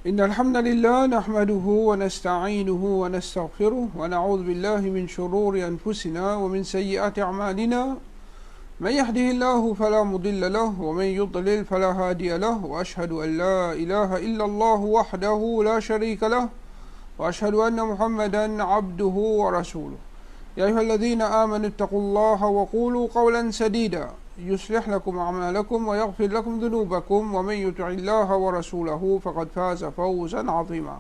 إن الحمد لله نحمده ونستعينه ونستغفره ونعوذ بالله من شرور أنفسنا ومن سيئات أعمالنا من يهده الله فلا مضل له ومن يضلل فلا هادي له وأشهد أن لا إله إلا الله وحده لا شريك له وأشهد أن محمدا عبده ورسوله يا أيها الذين آمنوا اتقوا الله وقولوا قولا سديدا يصلح لكم أعمالكم ويغفر لكم ذنوبكم ومن يطع الله ورسوله فقد فاز فوزا عظيما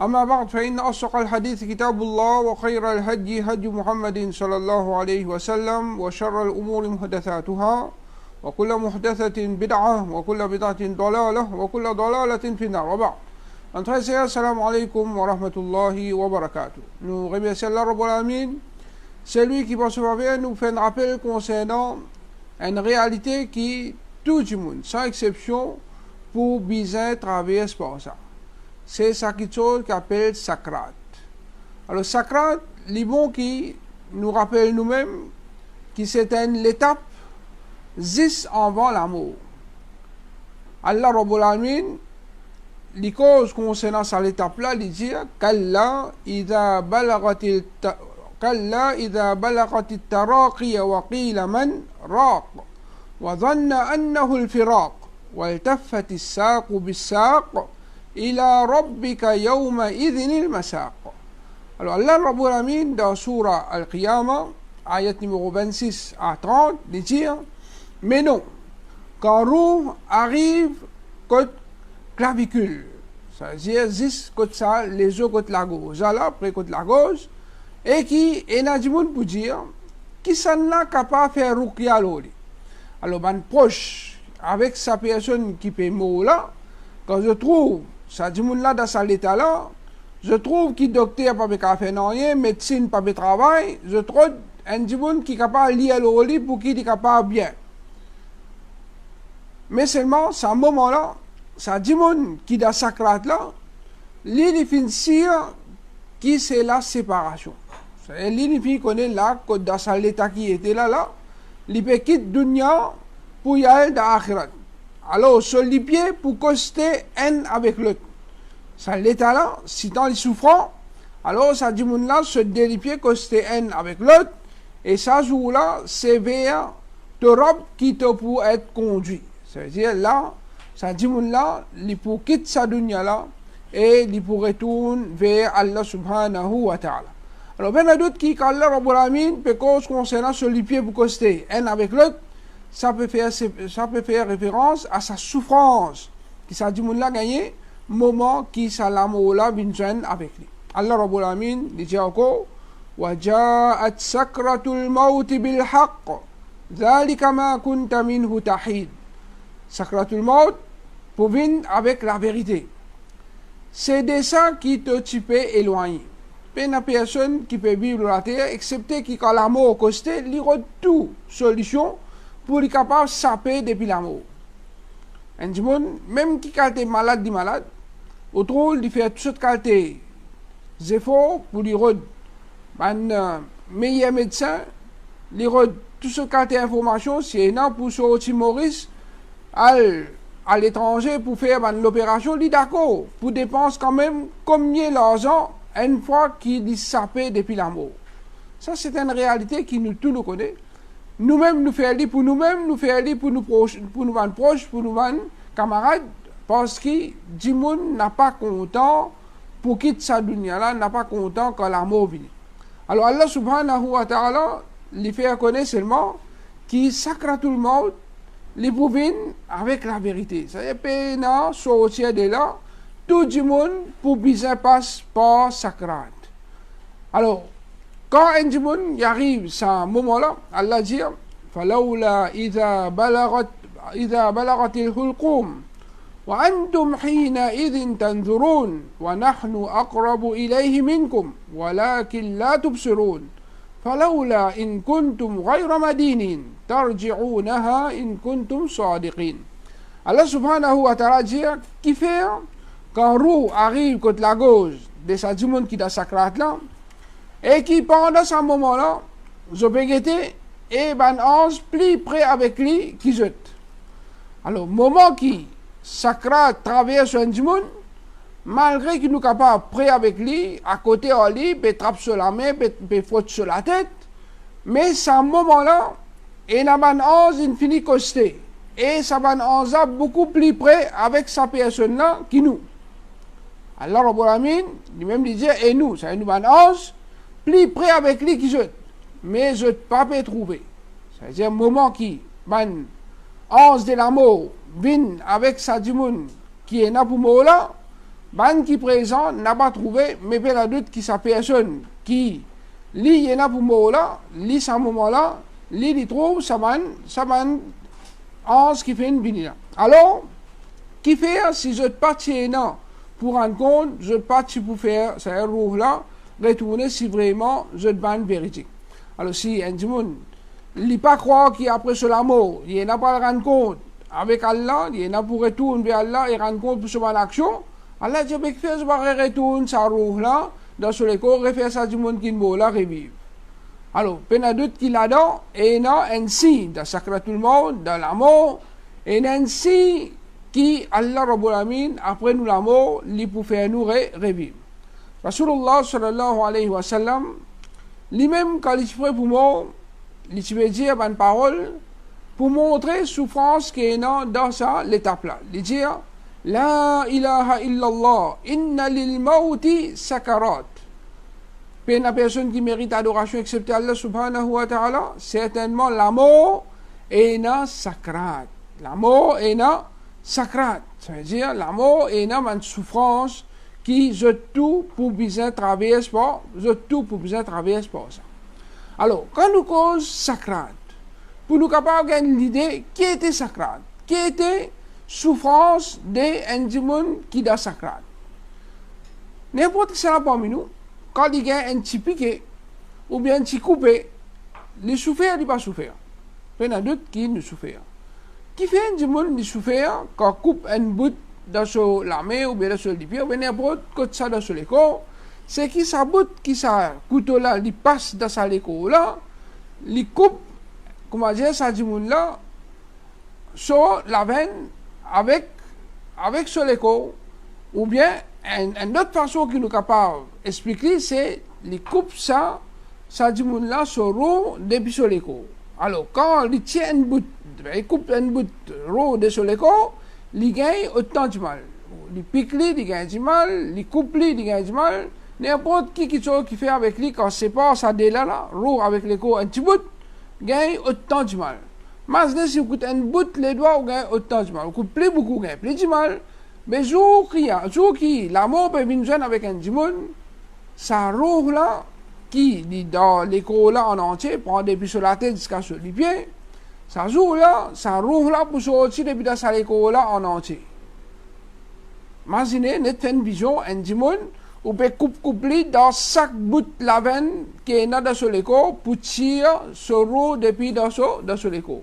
أما بعد فإن أصدق الحديث كتاب الله وخير الهدي هدي محمد صلى الله عليه وسلم وشر الأمور محدثاتها وكل محدثة بدعة وكل بدعة ضلالة وكل ضلالة في النار وبعد Assalamu alaikum wa rahmatullahi wa barakatuh. Nous remercions Allah Rabbul Alamin. C'est lui qui, par ce faveur, nous fait un rappel concernant une réalité qui, tout le monde, sans exception, pour bien traverser par ça. C'est ça qui appelle Sakrat. Alors, Sakrat, les bons qui nous rappellent nous-mêmes que c'est l'étape 10 avant la mort. Allah Rabbul Alamin, les causes concernant cette étape-là, il dit Kalla idha balagati التراقي وقيل من راق وظن أنه الفراق والتفت الساق بالساق إلى ربك يومئذ المساق. Alors Allah Rabbul Alamin dans Surah Al-Qiyamah, ayat numéro 26 à 30, il dit mais non, quand Roux arrive côté clavicule, c'est-à-dire 10 côté ça, les autres côté la gauche, là après côté la gauche, et qui est nadimoun pour dire qui s'en n'a capable de faire ruqya l'oli. Alors ben proche avec sa personne qui peut mourir là, quand je trouve ça dimoun là dans cet état là, je trouve que docteur pas capable faire rien, médecine pas de travail, je trouve un dimoun qui est capable de lier l'oli pour qu'il est capable bien. Mais seulement à ce moment là, ça dit qui dans Sakrat là, l'île finit qui c'est la séparation. L'île finit connaît là que dans l'état qui était là, il peut quitter dunya pour y aller dans l'akhirat. Alors sur les pieds pour coster un avec l'autre. Ça l'état là, si tant il souffrant, alors ça dit là se délipier coster un avec l'autre et ça joue là c'est vers l'Europe qui te pour être conduit. C'est-à-dire là ça dit là, il pour quitter sa dunya là et il pour retourner vers Allah subhanahu wa ta'ala. Alors, ben, il y a d'autres qui, quand Allah Rabbul Alamin, peut cause concernant sur les pieds pour coster un avec l'autre, ça peut faire référence à sa souffrance, qui ça dit là gagné, moment qui ça l'amour là vient joindre avec lui. Allah Rabbul Alamin, il dit encore, وَجَاءَتْ سَكْرَةُ الْمَوْتِ بِالْحَقِّ ذَلِكَ مَا كُنْتَ مِنْهُ تَحِيدٌ. Sakratul Maut pour venir avec la vérité. C'est de ça qui te tu peux éloigner. Il n'y a personne qui peut vivre la terre, excepté qui, quand la mort costé, il y a toute solution pour être capable de saper depuis la mort. Un monde, même qui est malade, dit malade, autour, il fait toutes sortes de efforts pour lui rendre un meilleur médecin, il rend toutes sortes d'informations, c'est un pour sortir Maurice, à l'étranger pour faire l'opération, il est d'accord, pour dépenser quand même combien d'argent une fois qu'il est sapé depuis la mort. Ça, c'est une réalité qui nous tous nous connaît. Nous-mêmes, nous faisons pour nous-mêmes, nous faisons pour nous proches, pour nous camarades, parce que du monde n'a pas content pour quitter sa dunya là, n'a pas content quand la mort vient. Alors Allah subhanahu wa ta'ala, il fait connaître seulement qui sakratul maut, les pouvines avec la vérité. C'est-à-dire, non, sortir de là, tout le monde pour bien passe par Sakrat. Alors, quand un monde arrive à ce moment-là, Allah dit فَلَوْلَا إِذَا بَلَغَتِ الْحُلْقُومِ وَأَنْتُمْ حِينَئِذٍ تَنْظُرُونَ وَنَحْنُ أَقْرَبُ إِلَيْهِ مِنْكُمْ وَلَكِنْ لَا تُبْصِرُونَ فلولا إن كنتم غير مدينين ترجعونها إن كنتم صادقين. Allah subhanahu wa ta'ala dit qui fait quand roue arrive contre la gauche de sa du monde qui est dans Sakrat là et qui pendant ce moment là je peux guetter et ben ange plus près avec lui qui jette. Alors moment qui Sakrat traverse un du monde malgré qu'il nous capable prêt avec lui, à côté de lui, peut trappe sur la main, peut faute sur la tête, mais à ce moment-là, et n'a ban onze infini costé. Et ça ban onze a beaucoup plus près avec sa personne-là que nous. Alors, Rabbul Alamin, lui-même disait, et nous, ça nous ban onze, plus près avec lui qui je. Mais je ne peux pas trouver. C'est-à-dire, moment qui ban onze de l'amour, vient avec sa dimoun qui est là pour moi là, ban qui présent n'a pas trouvé, mais pas la doute qui sa personne qui lui est là pour moi là, lui à ce moment-là, lui trouve ça ban onze qui fait une vinila. Alors, qui fait si je ne pas tiens pour rendre compte, je ne pas pour faire ça roue là, retourner si vraiment je ban véridique. Alors si un dimoun il pas croire qu'après cela mort, il n'a pas rendre compte avec Allah, il n'a pour retourner vers Allah et rendre compte pour son action. Allah dit que faire je retourne sa roue là dans ce corps refaire ça du monde qui mort là revive. Alors, pas de doute qu'il a dans et non ainsi dans sacré tout le monde dans la mort et ainsi qui Allah Rabbul Alamin après nous la mort lui pour faire nous revivre. Rasulullah sallallahu alayhi wa sallam lui-même quand il fait pour moi il veut dire une parole pour montrer souffrance qui est dans ça l'étape là. Il dit la ilaha illallah inna lil mauti sakarat. Puis la personne qui mérite adoration excepté Allah subhanahu wa ta'ala, certainement la mort est na sakrat. La mort est na sakrat. Ça veut dire la mort est na une souffrance qui je tout pour bien traverser par, ça. Alors, quand nous cause sakrat, pour nous capables de l'idée qui était sakrat, qui était souffrance des individus qui da sakrat. N'importe qui sera parmi nous, quand il y a un petit piqué ou bien un petit coupé, les souffrir, il pas souffrir. Il y en a d'autres qui ne souffrent. Qui fait un individu qui souffrir quand coupe un bout dans la main ou bien dans le pied ou bien n'importe quoi ça dans le corps, c'est qui ça bout qui ça couteau là, il passe dans sa corps là, il coupe, comment dire, ça du monde là, sur la veine avec sur les corps, ou bien une autre façon qui nous capable d'expliquer, c'est les coupes ça du monde là sur l'eau depuis sur les corps. Alors quand il tient un bout, il coupe un bout d'eau de sur les corps, il gagne autant de mal. Il pique il gagne du mal, il coupe il gagne du mal. N'importe qui fait avec lui quand c'est pas ça délai là, l'eau avec les corps un petit bout, gagne autant de mal. Mais si vous coupez un bout les doigts, vous gagnez autant de mal. Vous coupez plus beaucoup, vous gagnez plus de mal. Mais jour qui la mort peut venir avec un dimon, ça roule là, qui dans les corps là en entier, prend depuis sur la tête jusqu'à sur les pieds, ça roule là pour sortir depuis dans les corps là en entier. Imaginez, net fait une vision, un dimon, ou peut couper dans chaque bout de la veine qui est dans le corps pour tirer ce roue depuis dans le corps.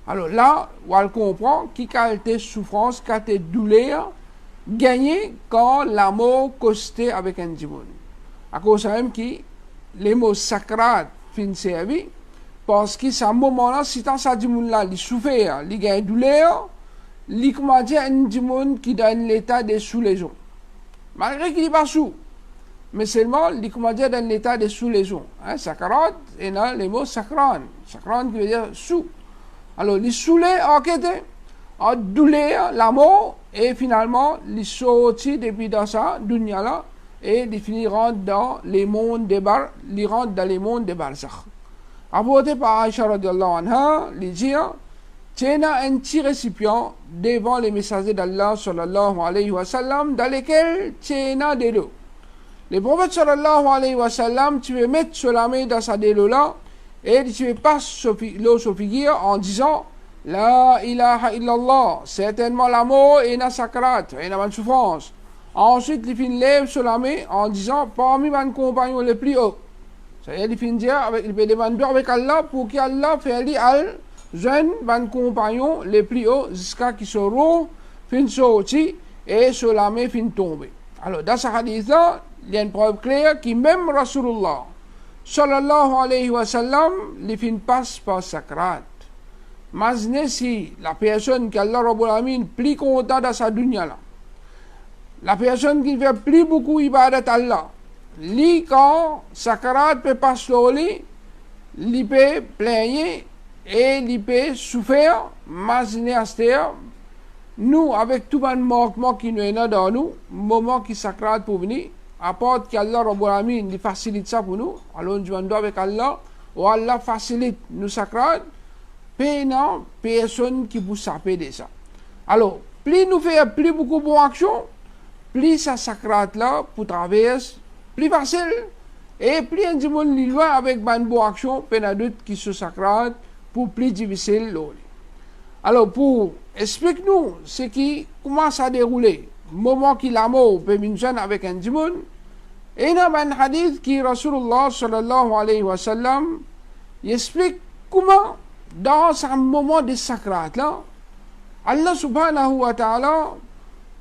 Alors là, on comprend qui a été souffrance, qui a été douleur, gagné quand la mort costait avec un dimon. À cause même qui les mots sacrés fin servi, parce que à ce moment-là, si dans ce dimon-là, il souffert, il gagne douleur, il comment dire un dimon qui donne l'état de sous-lésion. Malgré qu'il n'est pas sous, mais seulement il comment dire dans l'état de sous-lésion. Sacrat, et là les mots sacran qui veut dire sous. Alors, les soulets enquêtés, en douleur, la mort, et finalement, les sortis depuis dans ça, dunya là, et ils finiront dans les mondes des barzakh. Apporté par Aïcha radiallahu anha, les dire, tiens un petit récipient devant les messagers d'Allah sallallahu alayhi wa sallam, dans lesquels tiens de l'eau. Les prophètes sallallahu alayhi wa sallam, tu veux mettre sur la main dans sa délo là, et tu passes l'eau sur figure en disant La ilaha illallah, certainement la mort est une sakrat, et une souffrance. Ensuite, il finit lève sur la main en disant parmi mes compagnons les plus hauts. C'est-à-dire, il finit dire il peut demander avec Allah pour qu'Allah fasse al jeune mes compagnons les plus hauts jusqu'à qu'ils seront fin sortis et sur la main fin tomber. Alors, dans ce hadith-là, il y a une preuve claire qui même Rasulullah sallallahu alayhi wa sallam, les fins passent par sakrat. Imaginez si la personne qu'Allah Rabbul Alamin plus content dans sa dunya là, La personne qui fait plus beaucoup ibadat Allah, lui quand sakarat peut pas slowly, lui peut plaigner et lui peut souffrir, imaginer à nous, avec tout le manquement qui nous est dans nous, moment qui sakarat pour venir, apporte qu'Allah Rabbul Alamin lui facilite ça pour nous, alors nous demandons avec Allah, ou Allah facilite nous sakarat, pénant personne qui vous sape de ça. Alors, plus nous faisons plus beaucoup de bonnes actions, plus ça sakarat là pour traverser, plus facile, et plus un petit monde loin avec bonne action, pénadut qui se sakarat pour plus difficile. Alors, pour explique-nous ce qui commence à dérouler, moment qui l'amour peut venir avec un petit monde, et dans un hadith qui Rasulullah sallallahu alayhi wa sallam, il explique comment dans ce moment de sakarat là, Allah subhanahu wa ta'ala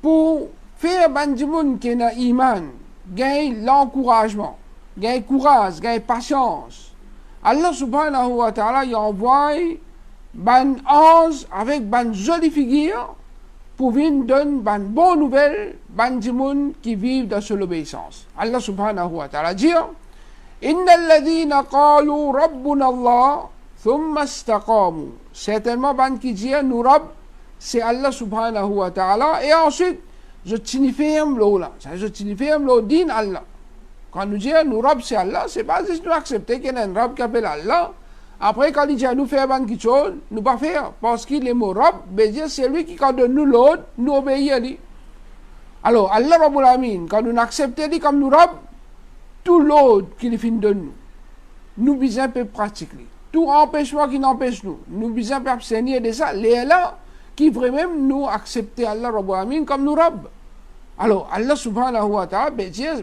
pour faire bandimoun qui n'a iman, gagne l'encouragement, gagne courage, gagne patience. Allah subhanahu wa ta'ala y envoie ban ange avec ban jolie figure pour venir donner ban bonne nouvelle bandimoun qui vivent dans l'obéissance. Allah subhanahu wa ta'ala dit Inna alladhina qalu rabbuna Allah thumma istaqamu. Certainement ban qui dit nous Rabb c'est Allah subhanahu wa ta'ala et ensuite je t'inifirme l'eau là, je t'inifirme l'eau din Allah. Quand nous disons nous Rabb c'est Allah, c'est pas juste nous accepter qu'il y a un Rabb qui appelle Allah. Après quand il dit nous faire ban qui chose, nous pas faire parce qu'il est mot Rabb, c'est lui qui quand donne nous l'autre, nous obéit à lui. Alors Allah Rabbul Alamin, quand nous acceptons lui comme nous Rabb, tout l'autre qu'il finit de nous besoin de pratiquer. Tout empêchement qui n'empêche nous besoin d'abstenir de ça, les là qui vraiment nous accepter Allah Rabbul Alamin comme nous Rabb. Alors Allah subhanahu wa ta'ala dire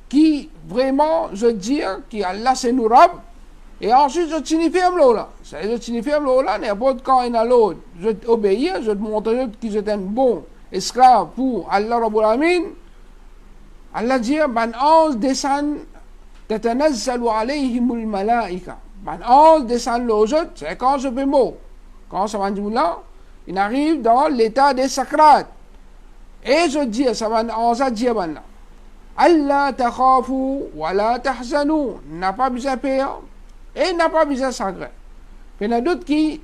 qui vraiment je dis que Allah c'est nous Rabb et ensuite je signifie l'eau là. Je signifie l'eau là, n'importe quand il y a l'autre, je t'obéis, je te montre que je suis un bon esclave pour Allah Rabbul Alamin. Allah dit ban ange descend tatanazzalu alayhimul malaika. Ban ange descend aux autres, c'est quand je peux mot. Quand ça va dire là, il arrive dans l'état des sakarat. Et je dis, ça va dire là. Allah takhafu wa la tahzanu. N'a pas besoin de peur et n'a pas besoin de chagrin. Il y en a d'autres qui,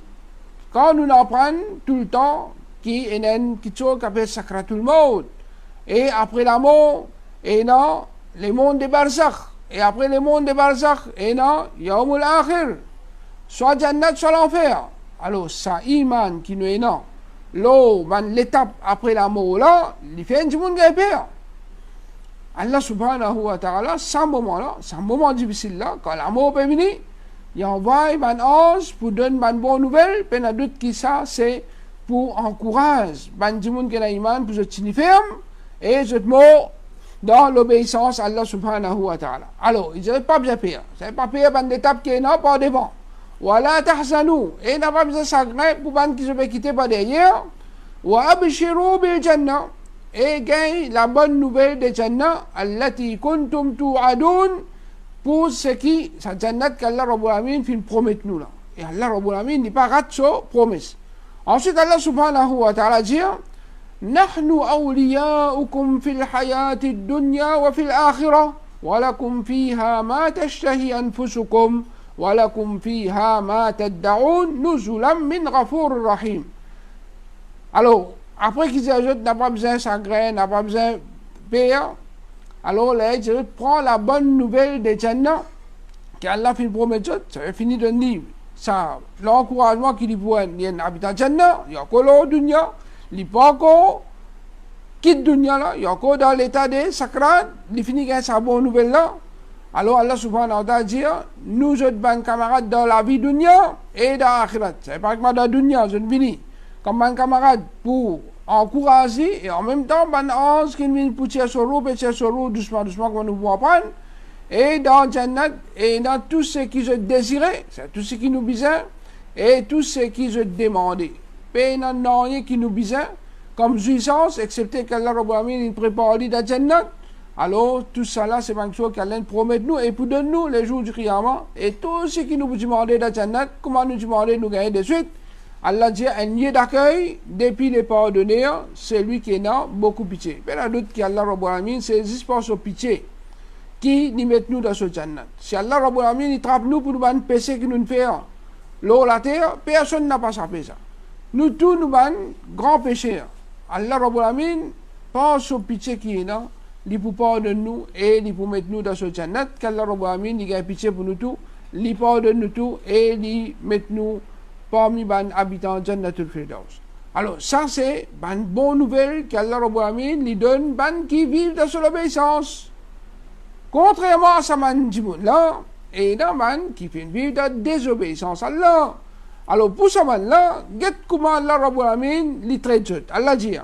quand nous en prenons tout le temps, qui est une chose qui appelle sakarat tout le monde. Et après la mort, et non, les mondes des barzakh. Et après les mondes des barzakh, et non, yawmul akhir. Soit jannat, soit l'enfer. Alors, ça, iman qui nous est non. L'étape après la mort là, il fait un petit monde qui a peur. Allah subhanahu wa ta'ala, ce moment-là, c'est un moment difficile là, quand la mort peut venir, il envoie un ange pour donner une bonne nouvelle, puis il y a d'autres qui ça, c'est pour encourager un petit monde qui a iman, pour se tenir ferme, et je te mort dans l'obéissance à Allah subhanahu wa ta'ala. Alors, il ne pas bien peur. C'est pas peur, une étape qui est là, pas devant. Wala tahzanu, et n'a pas besoin de chagrin pour ban qui se fait quitter par derrière. Wa abshiru bil jannah, et gagne la bonne nouvelle de Jannah, allati kuntum tu'adun, pour ce qui, sa Jannat qu'Allah Rabbul Alamin fin promet nous là. Et Allah Rabbul Alamin n'est pas rate sa promesse. Ensuite Allah subhanahu wa ta'ala dit Nahnu awliya'ukum fil hayati dunya wa fil akhirah, wa lakum fiha ma tashtahi anfusukum, وَلَكُمْ فِيهَا مَا تَدَّعُونَ نُزُلًا مِنْ غَفُورٍ رَحِيمٍ. Alors, après qu'ils ajoutent, n'a pas besoin de chagrin, n'a pas besoin de peur, alors là, ils prennent la bonne nouvelle de Jannah, qu'Allah fait promettre, ça va finir de dire, ça, l'encouragement qu'il y a, il y a un habitant Jannah, il y a encore l'eau dunya, il n'y a pas encore quitte dunya là, il y a encore dans l'état des sakarat, il finit avec sa bonne nouvelle là. Alors Allah subhanahu wa ta'ala dit, nous êtes bons camarades dans la vie dunya et dans l'akhirat. C'est pas que dans la dunya, je ne finis. Comme bons camarades pour encourager et en même temps, bons anges qui viennent pour tirer sur l'eau, doucement, comme nous pouvons apprendre. Et dans Jannat, et dans tout ce qui je désirais, c'est tout ce qui nous besoin, et tout ce qui je demandais. Et il n'y a rien qui nous besoin, comme jouissance, excepté qu'Allah Rabbul Alamin prépare dans Jannat. Alors, tout ça là, c'est quelque chose qu'Allah promet nous et pour donner nous les jours du Qiyamah. Et tout ce qui nous demande dans Jannat, comment nous demander de nous gagner de suite. Allah dit un lieu d'accueil depuis les pardonnés, c'est lui qui a beaucoup pitié. Mais la doute qu'Allah Rabbul Alamin, c'est juste pour ce pitié qui nous met nous dans ce jannat. Si Allah Rabbul Alamin, il trappe nous pour nous ban péché que nous faisons, l'eau, la terre, personne n'a pas sapé ça. Nous tous nous ban grand péché. Allah Rabbul Alamin pense au pitié qui est là, il peut pardonner nous et il peut mettre nous dans ce jannat, qu'Allah Rabbul Alamin, il a pitié pour nous tous, il pardonne nous tous et il met nous parmi les habitants de Jannatul Firdaus. Alors, ça, c'est une bonne nouvelle qu'Allah Rabbul Alamin lui donne ban qui vivent dans son obéissance. Contrairement à sa man là, et dans man qui fait vivre dans désobéissance à Allah. Alors, pour sa man là, regarde comment Allah Rabbul Alamin lui traite. Allah dit,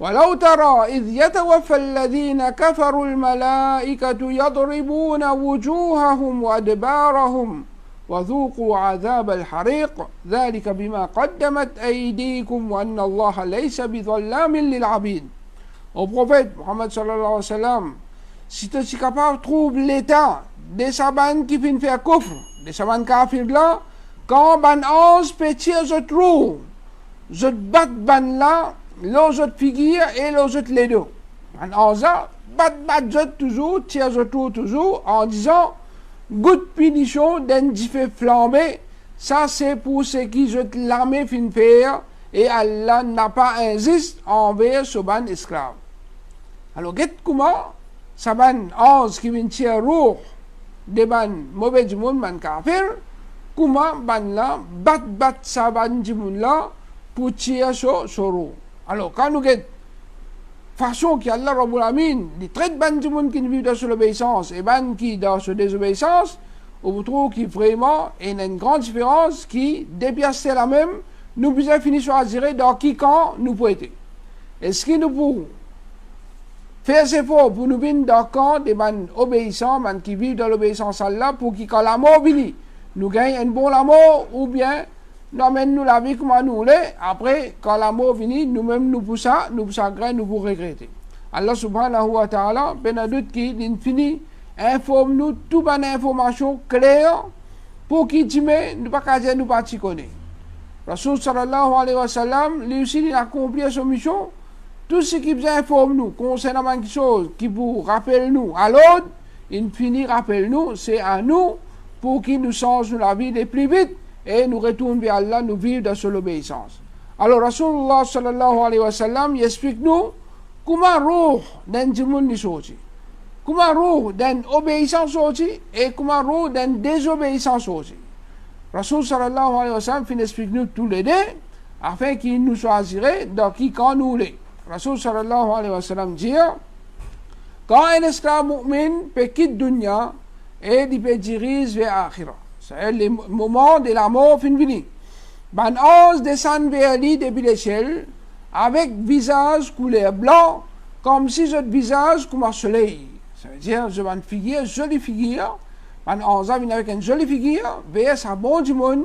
ولو ترى إذ يتوفى الذين كفروا الملائكة يضربون وجوههم وأدبارهم وذوقوا عذاب الحريق ذلك بما قدمت أيديكم وأن الله ليس بظلام للعبيد. Au prophète Muhammad sallallahu alayhi wa sallam, si tu es capable de trouver l'état des saban qui viennent faire kufr, des saban kafir là, quand ban 11 petits je trouve, je bat ban là, l'os je figure et l'os je les deux. Ban 11 bat je toujours, tire je trouve toujours en disant good punition d'un fait flambé, ça c'est pour ceux qui jettent l'armée fin faire et Allah n'a pas insisté envers ce ban esclave. Alors, qu'est-ce comment ça ban 11 qui vient tirer roux des ban mauvais du monde, ban kafir, comment ban là bat ça ban du monde là pour tirer ce roux. Alors, quand nous avons façon qu'Allah Rabbul Alamin, les traite ban du monde qui vivent dans l'obéissance et ban qui dans la désobéissance, on trouve qu'il vraiment il y a une grande différence qui, depuis c'est la même, nous pouvons finir choisir dans qui camp nous pouvons être. Est-ce que nous pouvons faire ces efforts pour nous venir dans le camp des ban obéissants, ban qui vivent dans l'obéissance à Allah, pour que quand la mort vient, nous gagnons un bon amour, ou bien nous amène nous la vie comme nous voulons, après, quand la mort vient, nous-mêmes nous poussons, nous pour regretter. Allah subhanahu wa ta'ala, ben a doute qui, l'infini, informe-nous toute bonne information claire, pour qu'il dise, nous pas qu'à dire, nous pas t'y connaître. Rasul sallallahu alayhi wa sallam, lui aussi, il a accompli son mission. Tout ce qui vous informe nous concernant quelque chose qui vous rappelle nous à l'autre, il finit rappelle nous, c'est à nous pour qu'il nous change la vie les plus vite et nous retourne vers Allah, nous vivre dans son obéissance. Alors Rasulullah sallallahu alayhi wa sallam, il explique nous comment roh d'un djimoun ni sorti, comment roh d'un obéissance sorti et comment roh d'un désobéissance sorti. Rasul sallallahu alayhi wa sallam fin explique nous tous les deux afin qu'il nous choisirait dans qui quand nous voulons. Rasul sallallahu alayhi wa sallam dit quand un esclave mu'min peut quitter dunya et il peut diriger vers akhira, c'est le moment de la mort fin fini. Ben 11 descend vers lui depuis l'échelle avec visage couleur blanc comme si votre visage comme un soleil. Ça veut dire je vais une figure, jolie figure. Ben 11 vient avec une jolie figure vers sa bon du monde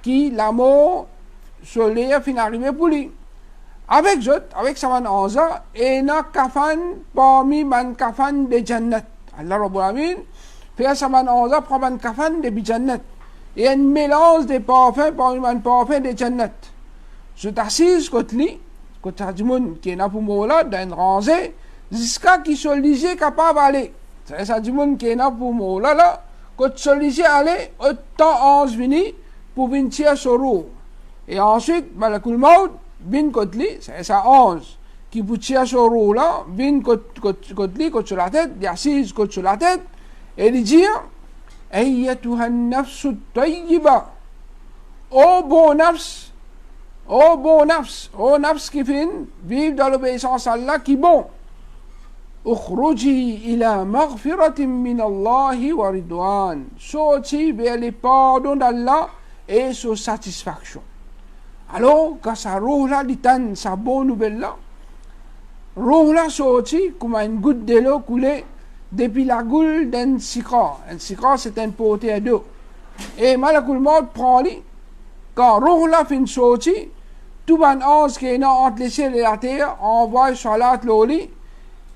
qui la mort soleil fin arrivé pour lui. Avec sa man 11 ans, et na kafan parmi man kafan de Jannat. Allah Rabbul Alamin fait sa man 11 ans, prend man kafan de Jannat. Et un mélange de parfums parmi man parfums de Jannat. Je t'assise côté lui, côté du monde qui est là pour moi là, dans une rangée, jusqu'à qui soit léger capable d'aller. C'est ça du monde qui est là pour moi là, côté soit léger aller, autant 11 vini pour venir tirer sur roue. Et ensuite, Malakul Maut, bin kotli, c'est ça 11, qui vous tire sur le roue là, bin kotli, côte sur la tête, il assise côte sur la tête, et il dit, Ayyatuha nafsu tayyiba, ô bon nafs, ô nafs qui fin, vive dans l'obéissance à Allah qui bon, ukhruji ila maghfiratin min Allahi wa ridwan, sorti vers les pardons d'Allah et sa satisfaction. Alors, quand ça roule là, il sa bonne nouvelle là, roule là sorti comme une goutte de l'eau coulée depuis la goule d'un sikra. Un sikra, c'est un poté d'eau. Et Malakul Maut prend lui, quand roule là fin sorti, tout le monde qui est entre les ciels et la terre envoie salat l'oli.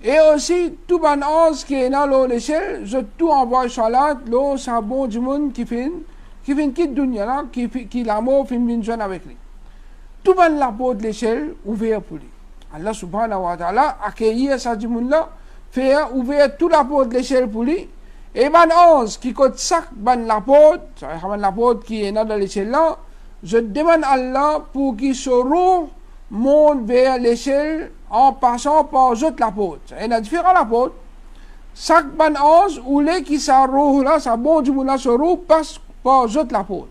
Et aussi, tout le monde qui est dans les ciels, je tout envoie salat l'eau, sa bon du monde qui fin quitte dunya là, qui la mort fin vient joindre avec lui. tout ban la porte l'échelle ouvert pour lui. Allah subhanahu wa ta'ala accueillir sa dimoun là, faire ouvert toute la porte l'échelle pour lui. Et ban 11 qui cote sac ban la porte, ça veut la porte qui est dans l'échelle là, je demande à Allah pour qu'il se monte vers l'échelle en passant par la porte. Il y a différents la porte. Chaque ban 11 ou les qui sa roue là, sa bon du moun là se roue passe par la porte.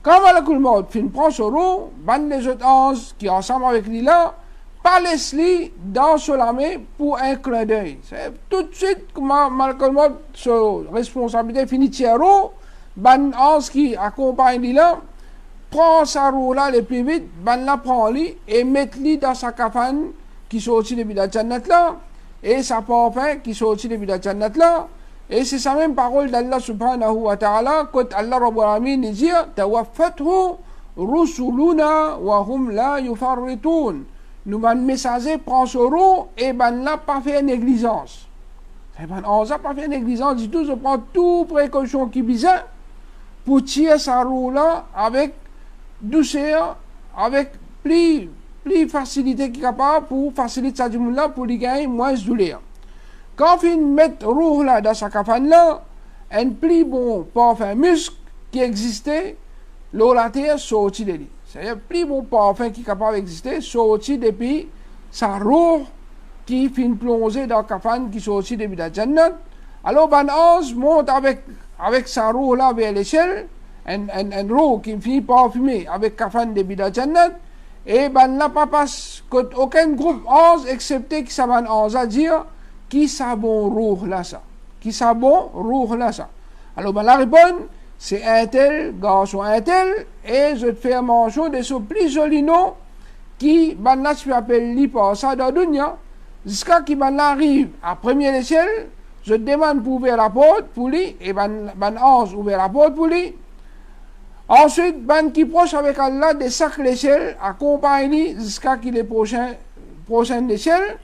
Quand Malakul Maut fin prend ce roue, ban les autres 11 qui ensemble avec lui là, pas laisse-lui dans son armée pour un clin d'œil. C'est tout de suite que Malakul Maut, sa responsabilité finit tiers roue, ban 11 qui accompagne lui là, prend sa roue là le plus vite, ban la prend lui et met lui dans sa kafane qui sortit depuis la Jannat là, et sa parfum qui sortit depuis la Jannat là. Et c'est sa même parole d'Allah subhanahu wa ta'ala, quand Allah Rabbul Alamin dit Tawaffathu rusuluna wa hum la yufarritun. Nous, ban messager, prend ce roue et ban la pas fait négligence. On n'a pas fait négligence du tout, je prends toute précaution qui bizarre pour tirer sa roue là avec douceur, avec plus facilité qui est capable pour faciliter sa dimoun là pour lui gagner moins de douleur. Quand on met roue là dans sa kafane là, un plus bon parfum muscle qui existait, l'eau la terre sorti de lui. C'est-à-dire plus bon parfum qui est capable d'exister, sorti depuis sa roue qui finit plongée dans la kafane qui sorti depuis la Jannat. Alors ban 11 monte avec sa roue là vers l'échelle, un roue qui finit parfumé avec kafane depuis la Jannat. Et ban la pas passe aucun groupe 11 excepté que ça ban 11 à dire qui sa bon roux là ça. Qui sa bon roux là ça. Alors ban la répond, c'est un tel, garçon un tel, et je te fais mention de ce plus joli nom qui ban la se appelle li par ça dans le dunya. Jusqu'à qui ban la arrive à première échelle, je te demande pour ouvrir la porte pour lui, et ban 11 ouvrir la porte pour lui. Ensuite, ban qui proche avec Allah de chaque échelle, accompagne jusqu'à qu'il est prochaine échelle,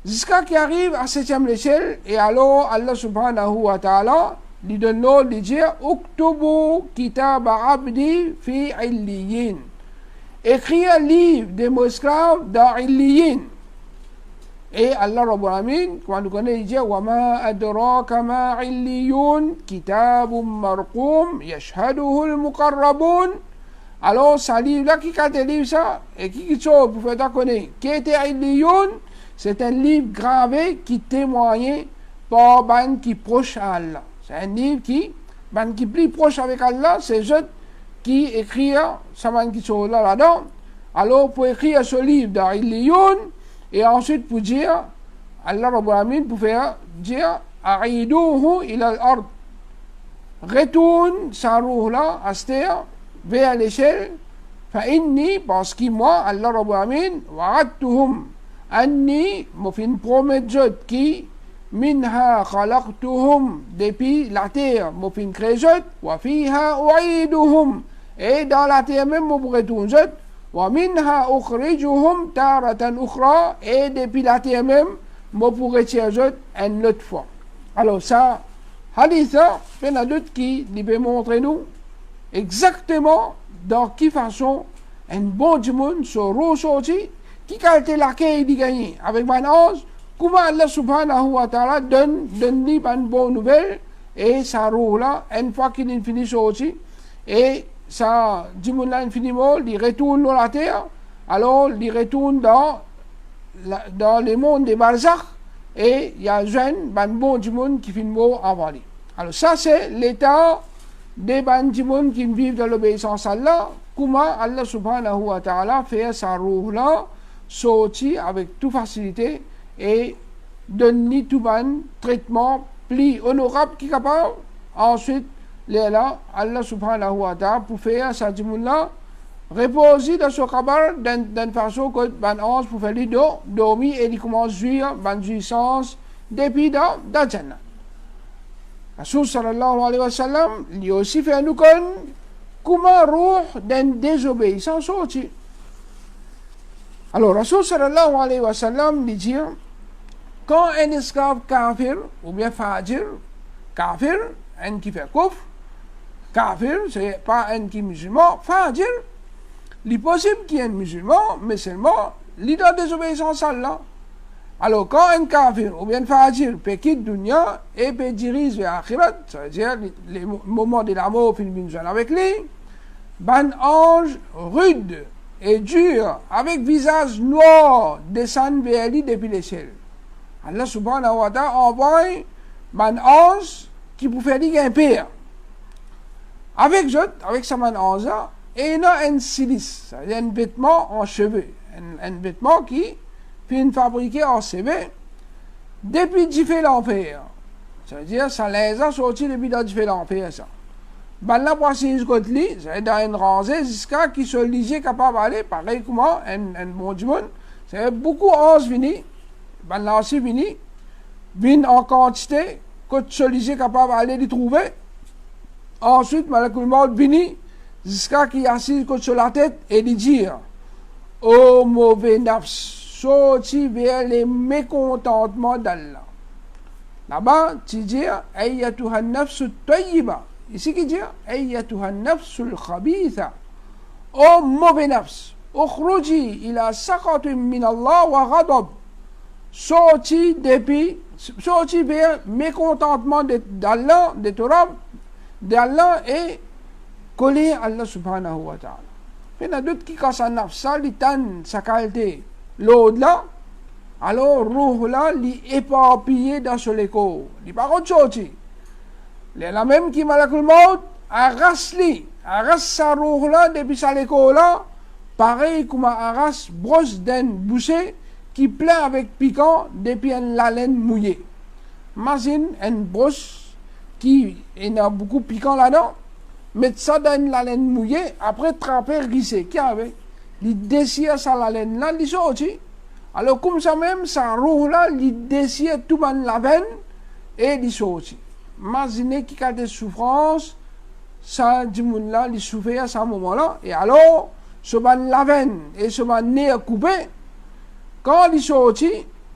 jusqu'à qu'il arrive à 7e échelle, et alors Allah subhanahu wa ta'ala lui donne l'ordre de dire Uktubu kitaba abdi fi illiyin. Écris un livre de mon esclave dans illiyin. Et Allah Rabbul Alamin, quand nous connaissons, il dit Wama adraka ma illiyun, kitabun marqum, yashhaduhu al-muqarrabun. Alors, ce livre-là, qui a livre ça, et qui sauve pour faire connaître, qui était illiyun, c'est un livre gravé qui témoigne par ban qui proche à Allah. C'est un livre qui, ban qui plus proche avec Allah, c'est eux qui écrit ça ban qui sont là-dedans. Alors, pour écrire ce livre dans illiyun, et ensuite pour dire, Allah Rabbul Alamin pour faire dire, A'iduhu ila al-ard. Retourne sa roue là, à terre, vers l'échelle, fa'inni, parce que moi, Allah Rabbul Alamin, wa'adtuhum, anni, m'fin promettre qui, minha khalaqtuhum, depuis la terre, m'fin créé wa fiha u'iduhum, et dans la terre même, m'fin retourne وَمِنْهَا أُخْرِجُهُمْ تَارَةً أُخْرَى. Et depuis la terre même, moi pourrais tirer une autre fois. Alors ça, hadith, il y en a d'autres qui peut montrer nous exactement dans quelle façon un bon monde se ressortit, qui a été l'accueil de gagner. Avec mon ange, comment Allah subhanahu wa ta'ala donne lui une bonne nouvelle, et ça roule là, une fois qu'il est fini sorti, et ça, Dimoun-là infiniment, il retourne dans la terre, alors il retourne dans le monde des barzakh, et il y a un bon Dimoun qui finit mort avant lui. Alors ça, c'est l'état des ban Dimoun qui vivent dans l'obéissance à Allah, comment Allah subhanahu wa ta'ala fait sa roue là, sortir avec toute facilité, et donne tout ban traitement plus honorable qui est capable, ensuite, là, Allah subhanahu wa ta'ala pour faire sa dimoun-là reposer dans son kabar d'une façon que ban ange pour faire lui dormir et il commence à jouir ban jouissance depuis dans Jannah. Rasul sallallahu alayhi wa sallam lui aussi fait nous connaître comment roh d'une désobéissance sorti. Alors Rasul sallallahu alayhi wa sallam lui dit quand un esclave kafir ou bien fajir kafir un qui fait kufr kafir, c'est pas un qui est musulman, fajir, Il est possible qu'il y ait un musulman, mais seulement l'idée de désobéissance à Allah. Alors, quand un kafir ou bien un fajir peut quitter dunya et peut diriger vers l'akhirat, c'est-à-dire les moments de la mort, il vient avec lui, un ange rude et dur, avec visage noir, descend vers lui depuis les cieux. Allah subhanahu wa ta'ala envoie un ange qui peut faire dire un pire. Avec sa man ange, et il a un silice, c'est-à-dire un vêtement en cheveux, un vêtement qui puis fabriqué en CV depuis du fait l'enfer. C'est-à-dire, ça les a sortis depuis du fait l'enfer, ça. Ben là, voici jusqu'au lit, c'est dans une rangée jusqu'à qui se lisait capable d'aller, pareil comme un bon du monde. C'est beaucoup d'anges venus, ben là aussi venus, viennent en quantité, que se lisait capable d'aller les trouver. Ensuite, malgré le monde venu, jusqu'à qui assis sur la tête et lui dire, ô mauvais nafs, sorti vers les mécontentements d'Allah. Là-bas, tu dis, ayyatuha nafsu tayyiba. Ici, qui dit, ayyatuha nafsu al-khabitha. Ô mauvais nafs, ukhruji ila saqatin min Allah wa ghadab. Sorti vers mécontentement d'Allah, de Torah, d'Allah et collé à Allah subhanahu wa ta'ala. Il y a d'autres qui cassent un nafs, ça, ils tannent sa qualité. L'au-delà, alors, roh là, l'éparpillé dans ce léco. Il n'y a pas autre chose. La même qui malak le maut, arrache sa roh là, depuis sa léco là, pareil comme arrache brosse d'un boucher qui plein avec piquant depuis une laine mouillée. Imagine une brosse qui a beaucoup piquant là-dedans, mettre ça dans une laine mouillée, après tremper, risser. Qui avait? Il désire sa laine là, il sorti. Alors comme ça même, sa roue là, il désire tout la veine et il sorti. Imaginez qu'il y a des souffrances, ça, du monde là, il souffre à ce moment-là. Et alors, ce la veine et ce nez coupé, quand il sorti,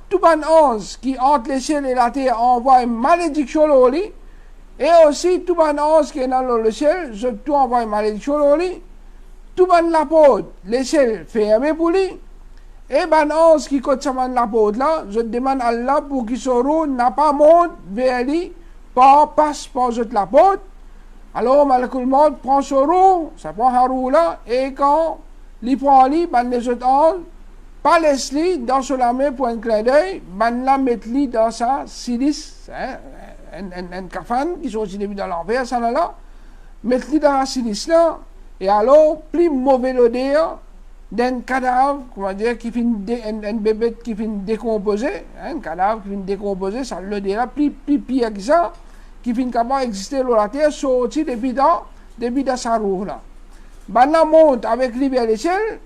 tout ange qui entre les ciels et la terre envoie une malédiction au lit. Et aussi, tout ange qui est dans le ciel, je tout envoie une malédiction au lit. Tout la porte, les ciels fermés pour lui. Et ange qui côté la porte là, je demande à Allah pour qu'il se n'a pas monte vers lui, passe par la porte. Alors, malgré monde prend ce roue, ça prend la roue là, et quand il prend lui, les autres anges, pas laisse-lui dans la main pour un clin d'œil, la mettre lui dans sa silice, un cafane qui sont aussi dans l'envers, ça là, mettre lui dans la silice là. Et alors, plus mauvais l'odeur d'un cadavre, comment dire, qui finit un bébé qui finit décomposé, un cadavre qui finit décomposé, ça l'odeur là, plus pire que ça, qui finit capable d'exister dans la terre, sorti depuis dans sa roue là. La monte avec lui vers les ciels,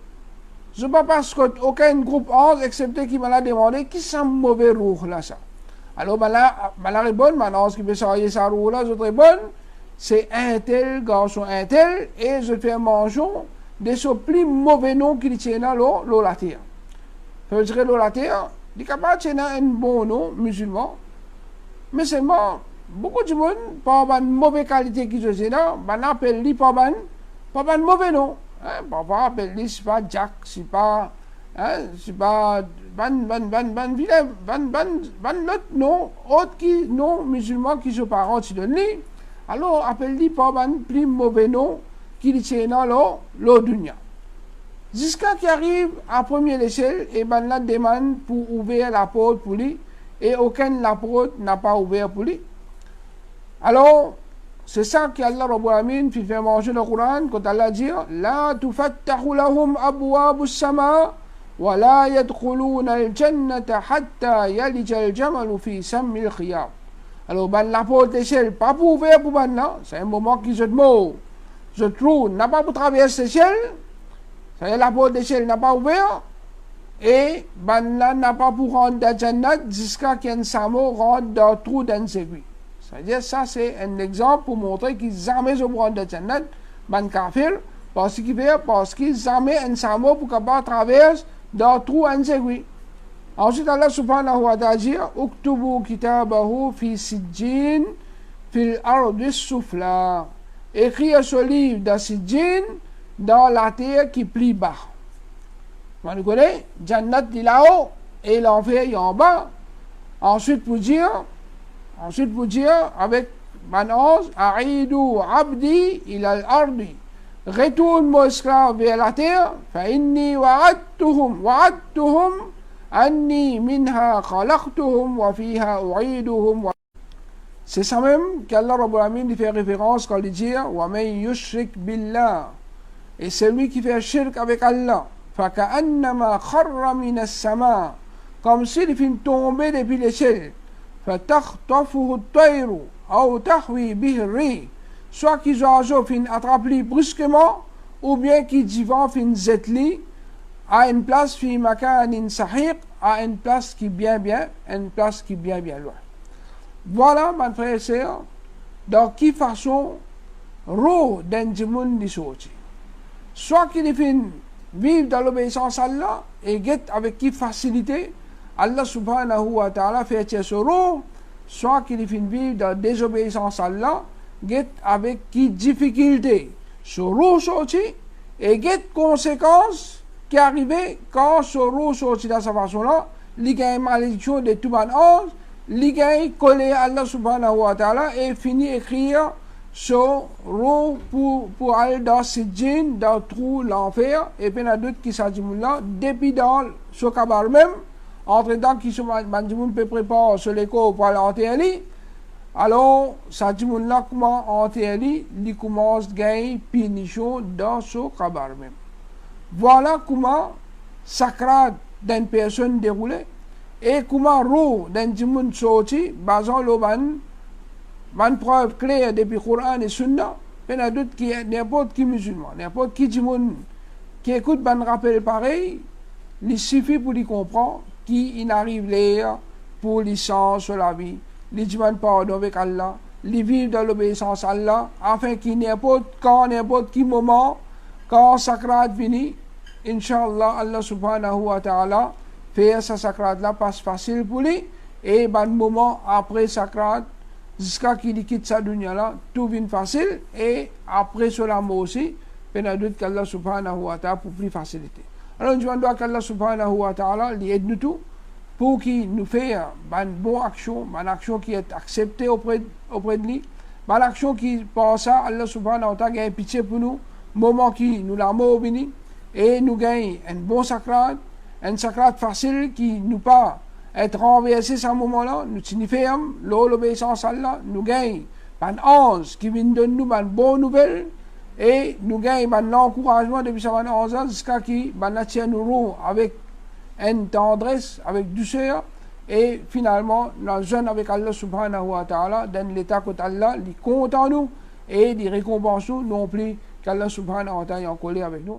je ne sais pas parce qu'aucun groupe 11, excepté qui m'a demandé qui c'est mauvais roue là ça. Alors, la bonne, maintenant, ce qui peut s'arrêter sa roue là, c'est très bonne. C'est un tel garçon, un tel, et je fais manger de ce plus mauvais nom qu'il tient là, la terre. Ça veut dire la terre, il est capable de tenir un bon nom musulman, mais seulement, beaucoup de monde, par une mauvaise qualité qu'ils ont là, on appelle lui par un mauvais nom. Parfois, on appelle lui, c'est pas Jack, c'est pas l'autre nom, autre qui, non musulman qui se parent, tu donnes lui. Alors, appelle-lui par un plus mauvais nom qu'il tient dans le dunya. Jusqu'à qu'il arrive à première échelle, et la demande pour ouvrir la porte pour lui, et aucun la porte n'a pas ouvert pour lui. Alors, c'est ça qu'Allah Rabbul Alamin fait manger le Coran, quand Allah dit La tufattahu lahum abwabu sama wa la yadkhuluna al-jannata hatta yalija al-jamalu fi sammi al-khiyab. Alors, la porte d'échelle, pas pour ouvrir pour là, c'est un moment qui se mot. Je trouve, n'a pas pour traverser l'échelle, c'est-à-dire la porte d'échelle n'a pas ouvert, et là n'a pas pour rentrer dans Jannat jusqu'à qu'un samo rentre dans le trou d'un sécuit. C'est-à-dire, ça c'est un exemple pour montrer qu'ils jamais se rendent dans Jannat, kafir, parce qu'ils jamais un samo pour capable traverser dans le trou d'un sécuit. Ensuite, Allah subhanahu wa ta'ala dit Uktubu kitabahu fi sijjin fil ardi sufla. Écrire ce livre dans Sijjin, dans la terre qui plie bas. On connaît, Jannat est là-haut et l'enfer est en bas. Ensuite pour dire avec man 11, Aïdou abdi ilal ardi. Retourne mon esclave vers la terre, fa inni wa'adtuhum anni minha khalaqtuhum wa fiha u'iduhum. C'est ça même qu'Allah Rabbul Alamin fait référence quand il dit wa man yushrik billah. Et celui qui fait shirk avec Allah, fa ka'annama kharra min as-sama, comme s'il finit tomber depuis les cieux. Fa takhtafuhu at-tayru aw tahwi bihi ar-rih. Soit qu'ils oiseaux fin attraper brusquement, ou bien qu'ils divan fin zetli à une place fi makanin sahiq, à une place qui bien loin. Voilà, mes frères et sœurs, dans quelle façon roh d'un djimoun di sorti. Soit qu'ils fin vivent dans l'obéissance à Allah, et guette avec quelle facilité Allah subhanahu wa ta'ala fait ce roh, soit qu'ils fin vivent dans désobéissance à Allah, get avec qui difficulté ce roh sorti et get conséquences qui arrivaient quand ce roh sorti de cette façon-là, il y a une malédiction de tout le monde, il y a collé à Allah subhanahu wa ta'ala et fini écrire ce roh pour aller dans ce djinn, dans le trou, l'enfer, et puis il y a d'autres qui s'adiment là, depuis dans ce cabaret même, entre temps qui se peut préparer ce l'écho pour aller en terre. Alors, ça dit là comment en théorie, il commence à gagner punition dans ce cabaret même. Voilà comment sacrade d'une personne déroulée et comment roh d'un djimoun sorti, basant le ban preuve claire depuis le Coran et Sunna, il y a d'autres qui n'importe qui musulman, n'importe qui djimoun qui écoute ban rappel pareil, il suffit pour lui comprendre qu'il arrive là pour lui changer la vie. Les demandent pardon avec Allah, les vivent dans l'obéissance à Allah, afin qu'il n'importe quel moment, quand sacrade finit, Inch'Allah, Allah subhanahu wa ta'ala, fait sa sacrade là passe facile pour lui, et ban moment après sacrade, jusqu'à qu'il quitte sa dunya là, tout vient facile, et après cela aussi, il a doute qu'Allah subhanahu wa ta'ala pour plus facilité. Alors, nous demandons qu'Allah subhanahu wa ta'ala, il aide nous tout, pour qu'il nous fasse une bonne action, une action qui est acceptée auprès de lui, une action qui, par ça, Allah subhanahu wa ta'ala a pitié pour nous, moment qui nous l'a mort béni, et nous gagne un bon sacrade facile qui nous pas être renversé à ce moment-là, nous signifions l'obéissance à Allah, nous gagne un ange qui vient donner nous une bonne nouvelle, et nous gagne l'encouragement depuis ce 11 ans jusqu'à qui nous avec une tendresse, avec douceur, et finalement, la jeune avec Allah subhanahu wa ta'ala, dans l'état que Allah, il compte en nous, et il récompense nous, non plus qu'Allah subhanahu wa ta'ala est en colère avec nous.